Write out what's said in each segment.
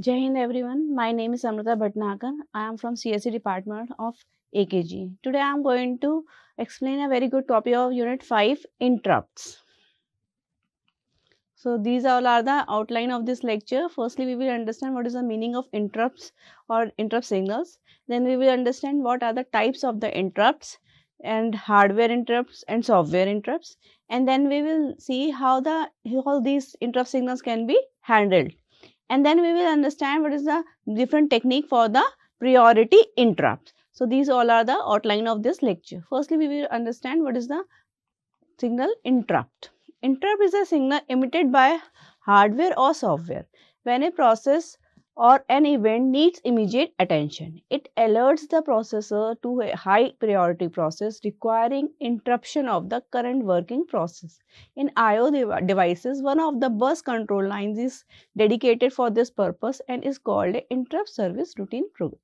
Jai Hind everyone, my name is Amrita Bhatnagar. I am from CSE department of Akgec. Today I am going to explain a very good topic of Unit 5, Interrupts. So these all are the outline of this lecture. Firstly, we will understand what is the meaning of interrupts or interrupt signals. Then we will understand what are the types of the interrupts and hardware interrupts and software interrupts. And then we will see how all these interrupt signals can be handled. And then we will understand what is the different technique for the priority interrupt. So these all are the outline of this lecture. Firstly, we will understand what is the signal interrupt. Interrupt is a signal emitted by hardware or software when a process or an event needs immediate attention. It alerts the processor to a high priority process requiring interruption of the current working process. In I/O devices, one of the bus control lines is dedicated for this purpose and is called an interrupt service routine program.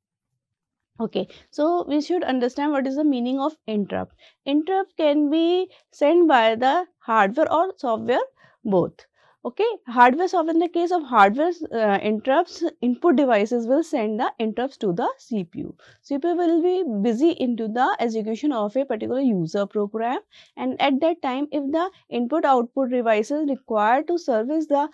Okay, so we should understand what is the meaning of interrupt. Interrupt can be sent by the hardware or software both. Okay, hardware software, in the case of hardware interrupts, input devices will send the interrupts to the CPU. CPU will be busy into the execution of a particular user program, and at that time if the input output devices required to service the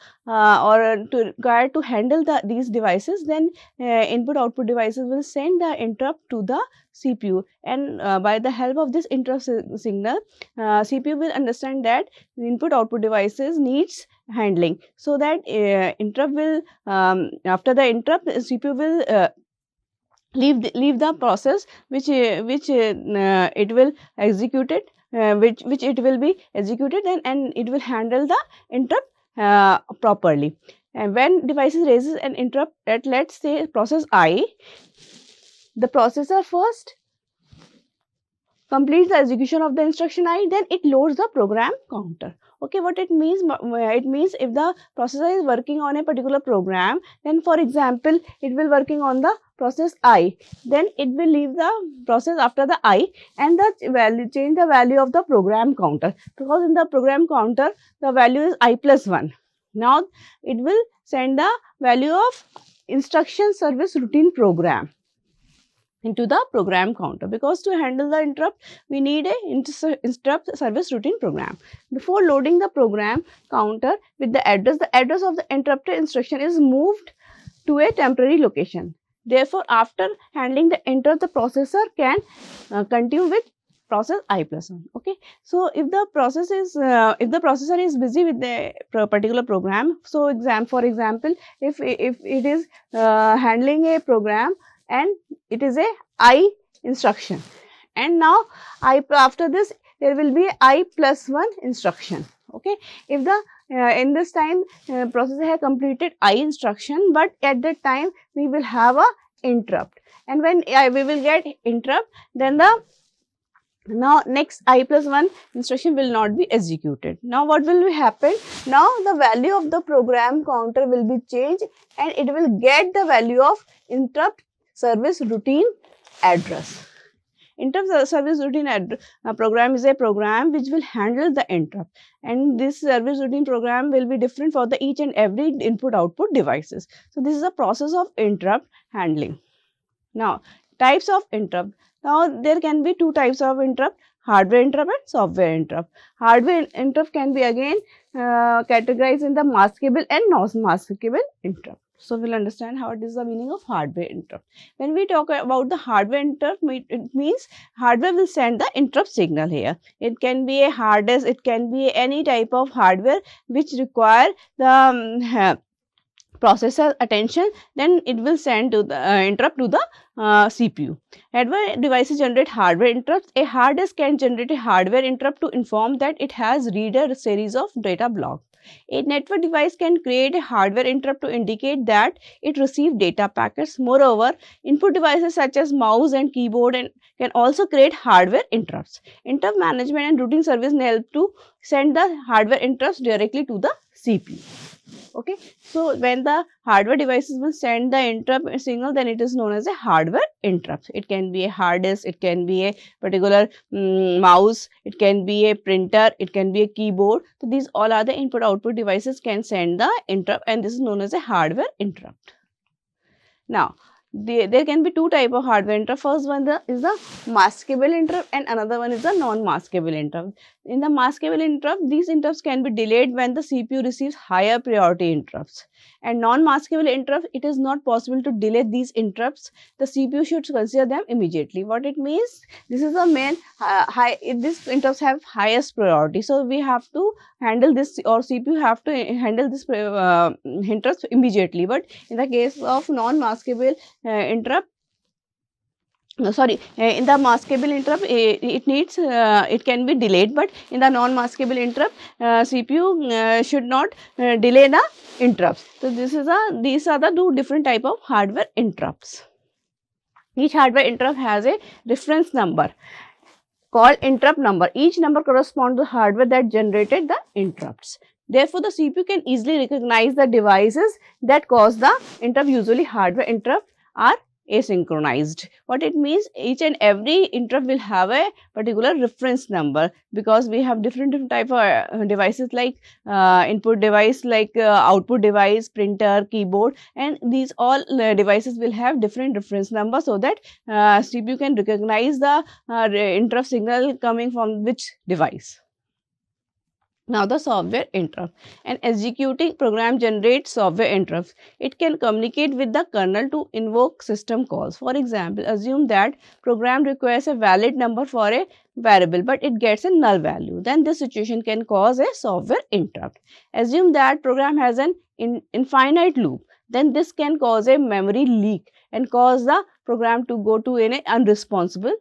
required to handle these devices, then input output devices will send the interrupt to the CPU, and by the help of this interrupt signal, CPU will understand that the input output devices needs handling, so that interrupt will after the interrupt CPU will leave the process which it will execute it which it will be executed, and it will handle the interrupt properly. And when devices raises an interrupt at, let's say, process I, the processor first completes the execution of the instruction I, then it loads the program counter. Okay, what it means? It means if the processor is working on a particular program, then for example, it will working on the process I, then it will leave the process after the I and change the value of the program counter, because in the program counter the value is I plus 1. Now it will send the value of instruction service routine program into the program counter, because to handle the interrupt we need a interrupt service routine program. Before loading the program counter with the address of the interrupted instruction is moved to a temporary location. Therefore, after handling the interrupt, the processor can continue with process I plus 1. Okay, so if the processor is busy with the particular program, so for example, if it is handling a program and it is a I instruction, and now after this there will be I plus 1 instruction. Okay, if the in this time processor has completed I instruction, but at that time we will have a interrupt, and when we will get interrupt, then now next I plus 1 instruction will not be executed. Now what will happen? Now the value of the program counter will be changed, and it will get the value of interrupt service routine address. Interrupt service routine program is a program which will handle the interrupt, and this service routine program will be different for the each and every input output devices. So this is a process of interrupt handling. Now types of interrupt. Now there can be two types of interrupt: hardware interrupt and software interrupt. Hardware interrupt can be again categorized in the maskable and non-maskable interrupt. So we'll understand how it is the meaning of hardware interrupt. When we talk about the hardware interrupt, it means hardware will send the interrupt signal here. It can be a hard disk, it can be any type of hardware which require the processor attention, then it will send to the interrupt to the CPU. Hardware devices generate hardware interrupts. A hard disk can generate a hardware interrupt to inform that it has read a series of data blocks. A network device can create a hardware interrupt to indicate that it received data packets. Moreover, input devices such as mouse and keyboard can also create hardware interrupts. Interrupt management and routing service help to send the hardware interrupts directly to the CPU. Okay, so when the hardware devices will send the interrupt signal, then it is known as a hardware interrupt. It can be a hard disk, it can be a particular mouse, it can be a printer, it can be a keyboard. So these all are the input output devices can send the interrupt, and this is known as a hardware interrupt. Now, there can be two type of hardware interrupt. First one is the maskable interrupt and another one is the non-maskable interrupt. In the maskable interrupt, these interrupts can be delayed when the CPU receives higher priority interrupts. And non-maskable interrupt, it is not possible to delay these interrupts. The CPU should consider them immediately. What it means? This is the main these interrupts have highest priority. So, we have to handle this, or CPU have to handle this interrupts immediately. But in the case of non-maskable interrupt, in the maskable interrupt, it can be delayed, but in the non-maskable interrupt, CPU should not delay the interrupts. So, these are the two different type of hardware interrupts. Each hardware interrupt has a reference number called interrupt number. Each number corresponds to the hardware that generated the interrupts. Therefore, the CPU can easily recognize the devices that cause the interrupt. Usually, hardware interrupts are asynchronized. What it means, each and every interrupt will have a particular reference number, because we have different type of devices like input device, like output device, printer, keyboard, and these all devices will have different reference number, so that CPU can recognize the interrupt signal coming from which device. Now, the software interrupt. An executing program generates software interrupts. It can communicate with the kernel to invoke system calls. For example, assume that program requires a valid number for a variable, but it gets a null value. Then this situation can cause a software interrupt. Assume that program has an infinite loop. Then this can cause a memory leak and cause the program to go to an unresponsive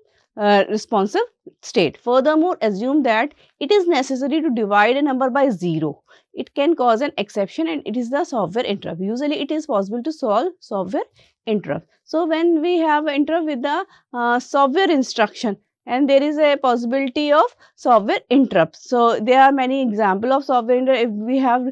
state. Furthermore, assume that it is necessary to divide a number by 0. It can cause an exception and it is the software interrupt. Usually, it is possible to solve software interrupt. So, when we have interrupt with the software instruction, and there is a possibility of software interrupts. So, there are many examples of software interrupt. If we have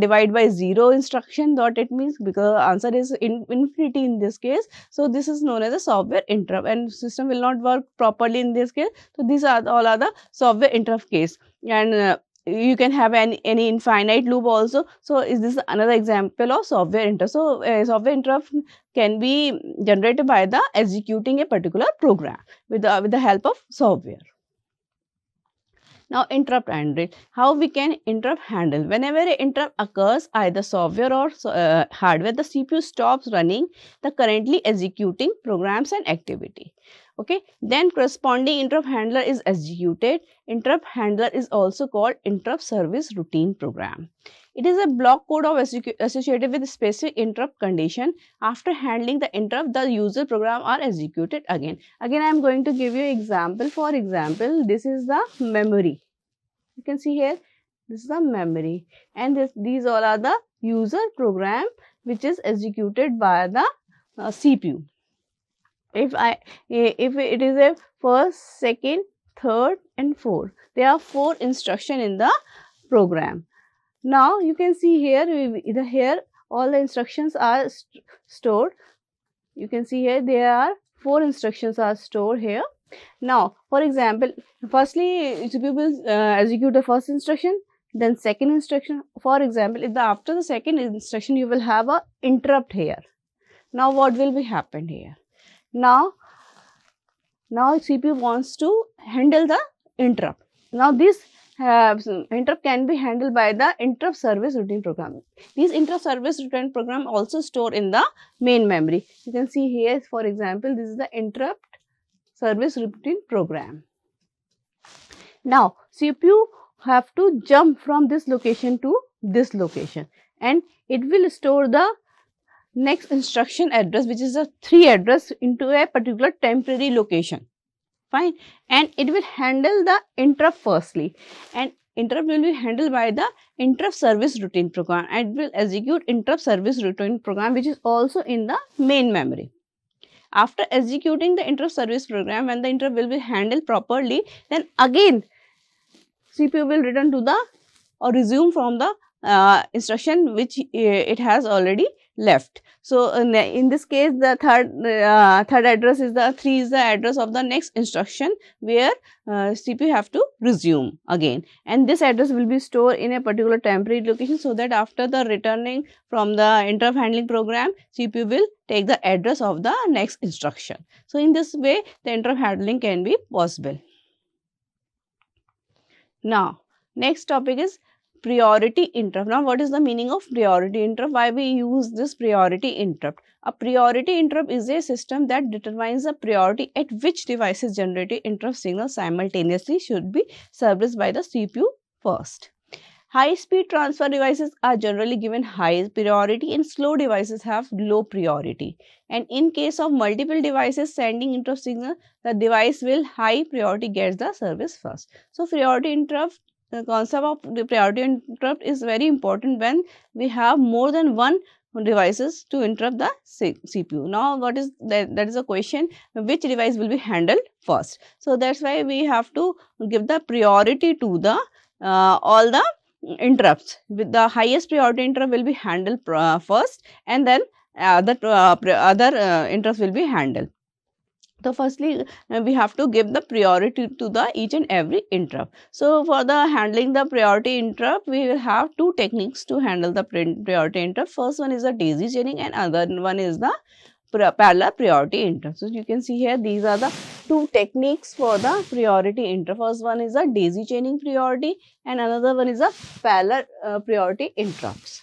divide by 0 instruction, what it means, because answer is infinity in this case. So, this is known as a software interrupt, and system will not work properly in this case. So, these are all are the software interrupt case, and you can have any infinite loop also. So, is this another example of software interrupt? So, software interrupt can be generated by the executing a particular program with the help of software. Now, interrupt handle. How we can interrupt handle? Whenever an interrupt occurs, either software or hardware, the CPU stops running the currently executing programs and activity. Okay, then corresponding interrupt handler is executed. Interrupt handler is also called interrupt service routine program. It is a block code of associated with a specific interrupt condition. After handling the interrupt, the user program are executed again. Again, I am going to give you an example. For example, this is the memory. You can see here, this is the memory, and these all are the user program which is executed by the CPU. If it is a first, second, third and fourth, there are 4 instructions in the program. Now, you can see here, here all the instructions are stored. You can see here there are 4 instructions are stored here. Now, for example, firstly, CPU will execute the first instruction, then second instruction. For example, if after the second instruction, you will have a interrupt here. Now, what will be happen here? Now CPU wants to handle the interrupt. Now, this interrupt can be handled by the interrupt service routine program. These interrupt service routine program also stored in the main memory. You can see here, for example, this is the interrupt service routine program. Now, CPU have to jump from this location to this location, and it will store the next instruction address, which is a 3 address, into a particular temporary location. Fine, and it will handle the interrupt firstly, and interrupt will be handled by the interrupt service routine program, and will execute interrupt service routine program, which is also in the main memory. After executing the interrupt service program, when the interrupt will be handled properly, then again CPU will return to the or resume from the instruction which it has already left. So in this case, the third address is the 3 is the address of the next instruction where CPU have to resume again, and this address will be stored in a particular temporary location, so that after the returning from the interrupt handling program, CPU will take the address of the next instruction. So in this way, the interrupt handling can be possible. Now, next topic is priority interrupt. Now, what is the meaning of priority interrupt? Why we use this priority interrupt? A priority interrupt is a system that determines the priority at which devices generating interrupt signals simultaneously should be serviced by the CPU first. High-speed transfer devices are generally given high priority and slow devices have low priority. And in case of multiple devices sending interrupt signal, the device will high priority gets the service first. So, priority interrupt, the concept of the priority interrupt is very important when we have more than one devices to interrupt the CPU. Now, what is that is a question, which device will be handled first. So, that is why we have to give the priority to the all the interrupts. With the highest priority interrupt will be handled first, and then other interrupts will be handled. So, firstly we have to give the priority to the each and every interrupt. So, for the handling the priority interrupt, we will have two techniques to handle the priority interrupt. First one is the daisy chaining and other one is the parallel priority interrupt. So, you can see here these are the two techniques for the priority interrupt. First one is the daisy chaining priority and another one is a parallel priority interrupts.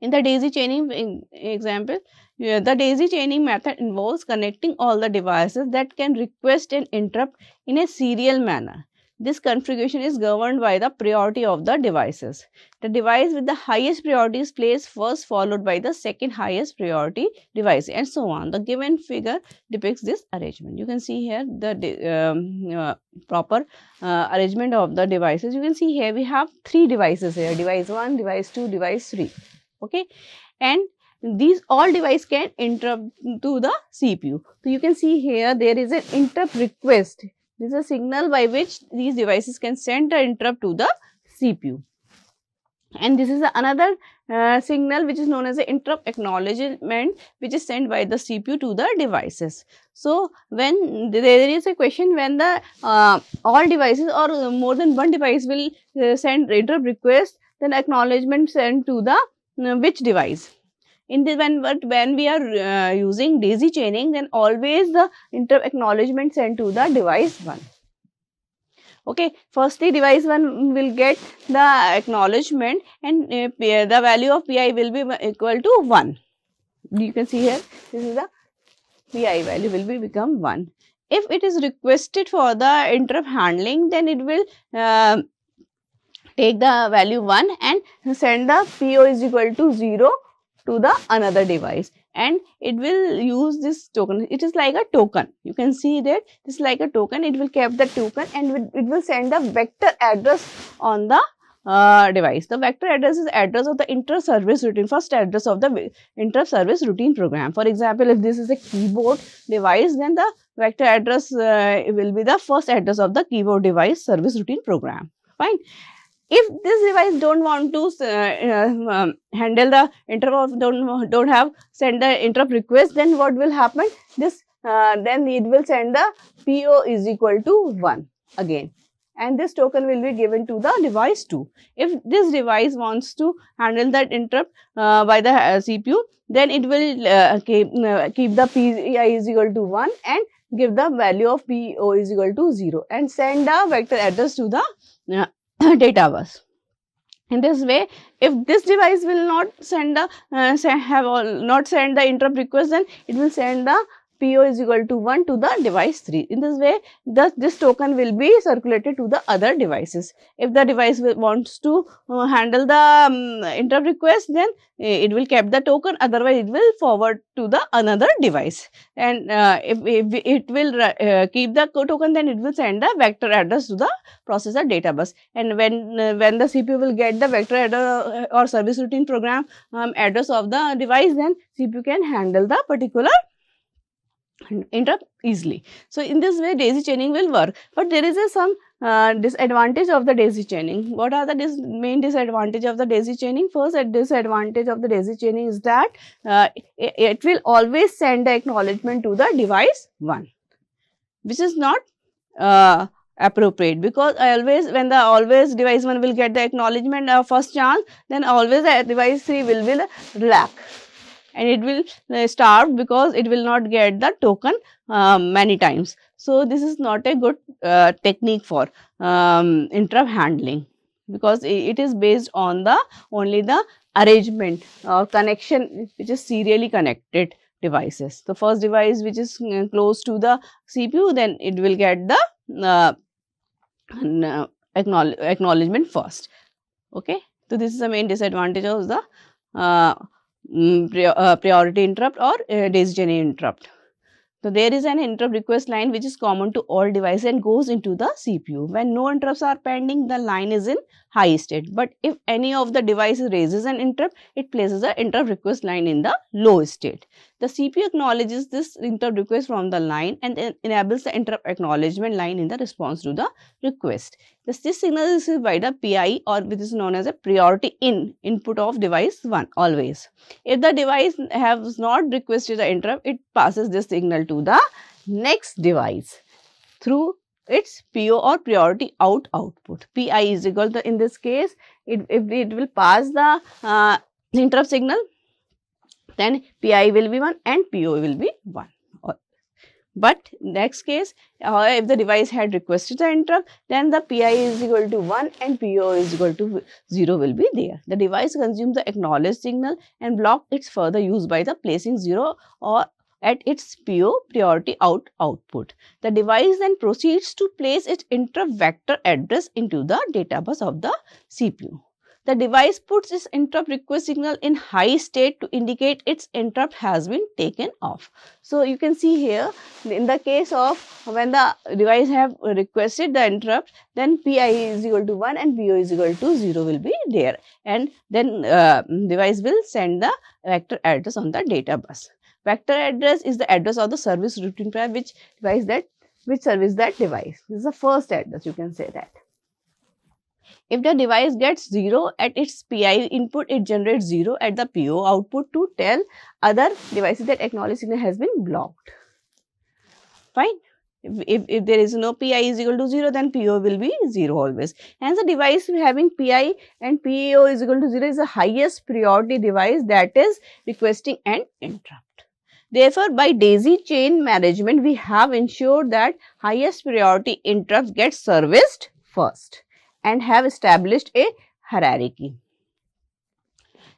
In the daisy chaining example, the daisy chaining method involves connecting all the devices that can request an interrupt in a serial manner. This configuration is governed by the priority of the devices. The device with the highest priority is placed first, followed by the second highest priority device, and so on. The given figure depicts this arrangement. You can see here the proper arrangement of the devices. You can see here we have three devices here: device 1, device 2, device 3. Okay, and these all device can interrupt to the CPU. So, you can see here there is an interrupt request. This is a signal by which these devices can send the interrupt to the CPU. And this is another signal which is known as the interrupt acknowledgement, which is sent by the CPU to the devices. So, when there is a question when the all devices or more than one device will send interrupt request, then acknowledgement sent to the which device. In this, when we are using daisy chaining, then always the interrupt acknowledgement sent to the device 1. Okay, firstly device 1 will get the acknowledgement and the value of pi will be equal to 1. You can see here this is the pi value will be become 1. If it is requested for the interrupt handling, then it will take the value 1 and send the PO is equal to 0 to the another device, and it will use this token. It is like a token. You can see that this is like a token. It will keep the token and it will send the vector address on the device. The vector address is address of the interrupt service routine, first address of the interrupt service routine program. For example, if this is a keyboard device, then the vector address will be the first address of the keyboard device service routine program. Fine. If this device don't want to handle the interrupt, don't have send the interrupt request, then what will happen? This then it will send the PO is equal to 1 again, and this token will be given to the device 2. If this device wants to handle that interrupt by the CPU, then it will keep the PI is equal to 1 and give the value of PO is equal to 0 and send the vector address to the data bus. In this way, if this device will not send the not send the interrupt request, then it will send the PO is equal to 1 to the device 3. In this way, this token will be circulated to the other devices. If the device wants to handle the interrupt request, then it will keep the token, otherwise it will forward to the another device. And if it will keep the token, then it will send the vector address to the processor data bus. And when the CPU will get the vector address or service routine program address of the device, then CPU can handle the particular interrupt easily. So, in this way daisy chaining will work, but there is some disadvantage of the daisy chaining. What are the main disadvantage of the daisy chaining? First, a disadvantage of the daisy chaining is that it will always send the acknowledgement to the device 1, which is not appropriate, because always when the always device 1 will get the acknowledgement first chance, then always the device 3 will lack, and it will starve because it will not get the token many times. So, this is not a good technique for interrupt handling, because it is based on the only the arrangement or connection which is serially connected devices. The first device which is close to the CPU, then it will get the acknowledgement first. Okay. So, this is the main disadvantage of the priority interrupt or daisy chaining interrupt. So, there is an interrupt request line which is common to all devices and goes into the CPU. When no interrupts are pending, the line is in high state. But if any of the devices raises an interrupt, it places the interrupt request line in the low state. The CPU acknowledges this interrupt request from the line and then enables the interrupt acknowledgement line in the response to the request. This signal is received by the PI, or which is known as a priority input of device 1 always. If the device has not requested the interrupt, it passes this signal to the next device through its PO or priority output. PI is equal to, in this case, if it will pass the interrupt signal, then PI will be 1 and PO will be 1. But next case, if the device had requested the interrupt, then the PI is equal to 1 and PO is equal to 0 will be there. The device consumes the acknowledged signal and block its further use by the placing 0 or at its PO priority output. The device then proceeds to place its interrupt vector address into the data bus of the CPU. The device puts its interrupt request signal in high state to indicate its interrupt has been taken off. So, you can see here, in the case of when the device have requested the interrupt, then PI is equal to 1 and PO is equal to 0 will be there, and then device will send the vector address on the data bus. Vector address is the address of the service routine pair which service that device. This is the first address, you can say that. If the device gets 0 at its PI input, it generates 0 at the PO output to tell other devices that acknowledge signal has been blocked. Fine. If there is no PI is equal to 0, then PO will be 0 always. Hence, the device having PI and PO is equal to 0 is the highest priority device that is requesting an interrupt. Therefore, by daisy chain management, we have ensured that highest priority interrupts get serviced first and have established a hierarchy.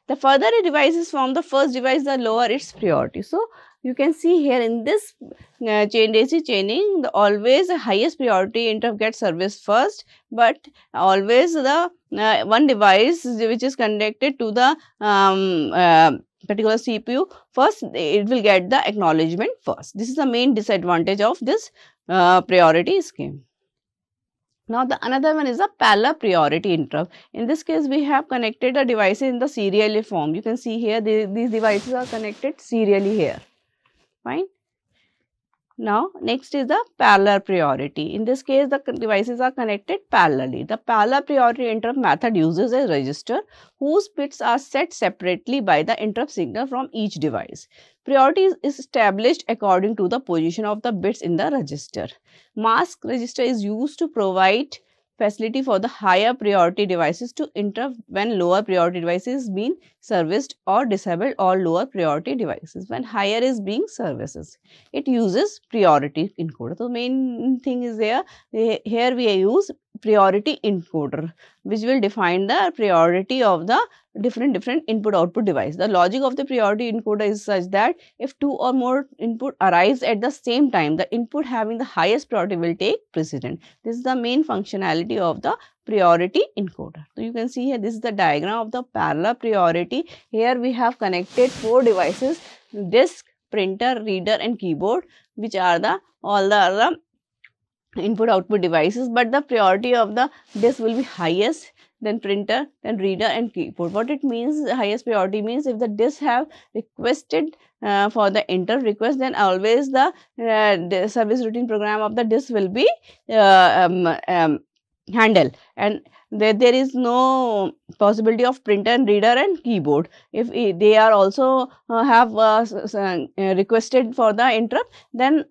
The further a device is from the first device, the lower its priority. So, you can see here in this daisy chaining, always the highest priority interrupt gets serviced first, but always the one device which is connected to the particular CPU, first it will get the acknowledgement first. This is the main disadvantage of this priority scheme. Now, the another one is a parallel priority interrupt. In this case, we have connected the devices in the serial form. You can see here these devices are connected serially here. Fine. Now, next is the parallel priority. In this case, the devices are connected parallelly. The parallel priority interrupt method uses a register whose bits are set separately by the interrupt signal from each device. Priority is established according to the position of the bits in the register. Mask register is used to provide facility for the higher priority devices to interrupt when lower priority devices being serviced, or disabled all lower priority devices when higher is being services. It uses priority encoder. So, main thing is here we use priority encoder, which will define the priority of the different input output device. The logic of the priority encoder is such that if 2 or more input arrives at the same time, the input having the highest priority will take precedence. This is the main functionality of the priority encoder. So, you can see here this is the diagram of the parallel priority. Here we have connected 4 devices: disk, printer, reader and keyboard, which are all the other input output devices, but the priority of the disk will be highest, then printer, then reader and keyboard. What it means, highest priority means if the disk have requested for the interrupt request, then always the service routine program of the disk will be handle, and there is no possibility of printer and reader and keyboard. If they are also have requested for the interrupt, then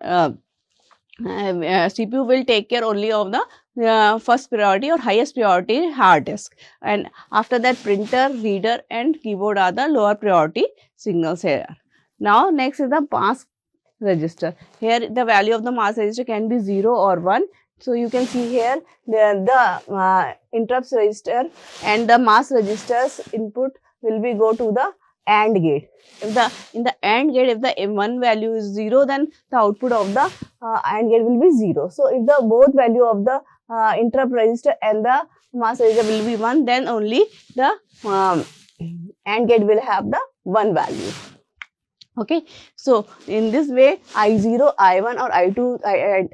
CPU will take care only of the first priority or highest priority hard disk, and after that printer, reader and keyboard are the lower priority signals here. Now next is the mask register. Here the value of the mask register can be 0 or 1. So you can see here the interrupts register and the mask registers input will be go to the AND gate. If in the AND gate, if the one value is 0, then the output of the AND gate will be 0. So if the both value of the interrupt register and the mask register will be 1, then only the AND gate will have the 1 value. Okay, so in this way I0, I1 or I2,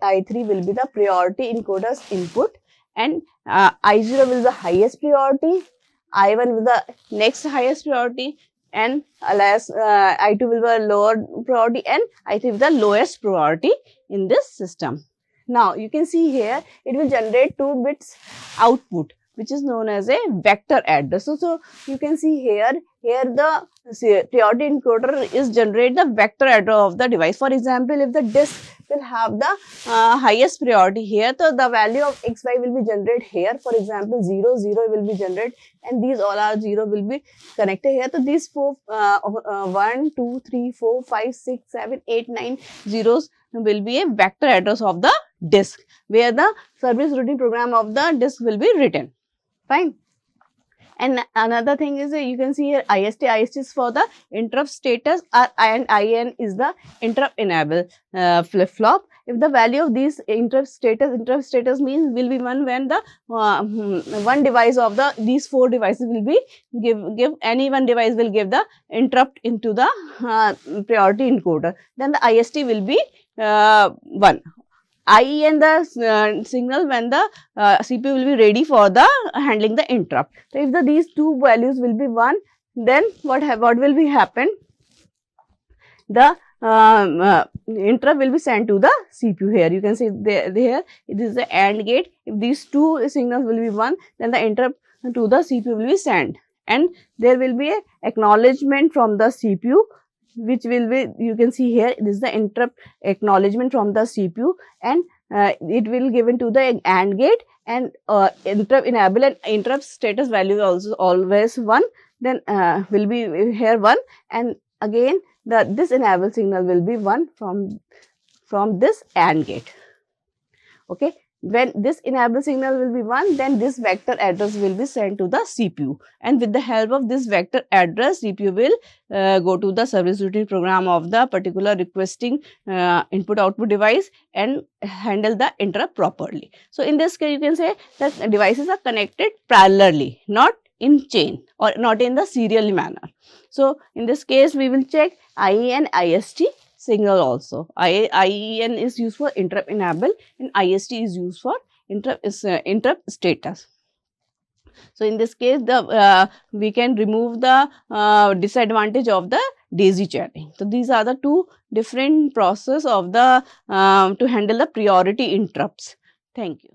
I3 will be the priority encoder's input, and I0 will be the highest priority, I1 will be the next highest priority, and I2 will be the lower priority, and I3 will be the lowest priority in this system. Now you can see here it will generate 2 bits output, which is known as a vector address. So you can see here the priority encoder is generate the vector address of the device. For example, if the disk will have the highest priority here, so the value of xy will be generated here. For example, 0, 0 will be generated, and these all are 0 will be connected here. So these 1, 2, 3, 4, 5, 6, 7, 8, 9 zeros will be a vector address of the disk, where the service routine program of the disk will be written. Fine. And another thing is you can see here IST is for the interrupt status, and IN is the interrupt enable flip-flop. If the value of these interrupt status means will be 1 when the one device of these 4 devices will be give any one device will give the interrupt into the priority encoder, then the IST will be 1. IEN the signal when the CPU will be ready for the handling the interrupt. So if these 2 values will be 1, then what will be happen? The interrupt will be sent to the CPU. Here you can see there it is the AND gate. If these 2 signals will be 1, then the interrupt to the CPU will be sent, and there will be a acknowledgement from the CPU, which will be, you can see here, this is the interrupt acknowledgement from the CPU, and it will given to the AND gate, and interrupt enable and interrupt status value also always 1, then will be here 1, and again this enable signal will be 1 from this AND gate. Okay. When this enable signal will be 1, then this vector address will be sent to the CPU, and with the help of this vector address, CPU will go to the service routine program of the particular requesting input output device and handle the interrupt properly. So in this case, you can say that devices are connected parallelly, not in chain or not in the serial manner. So in this case, we will check IE and IST signal also. IEN is used for interrupt enable and IST is used for interrupt status. So in this case, we can remove the disadvantage of the daisy chaining. So these are the 2 different process of the to handle the priority interrupts. Thank you.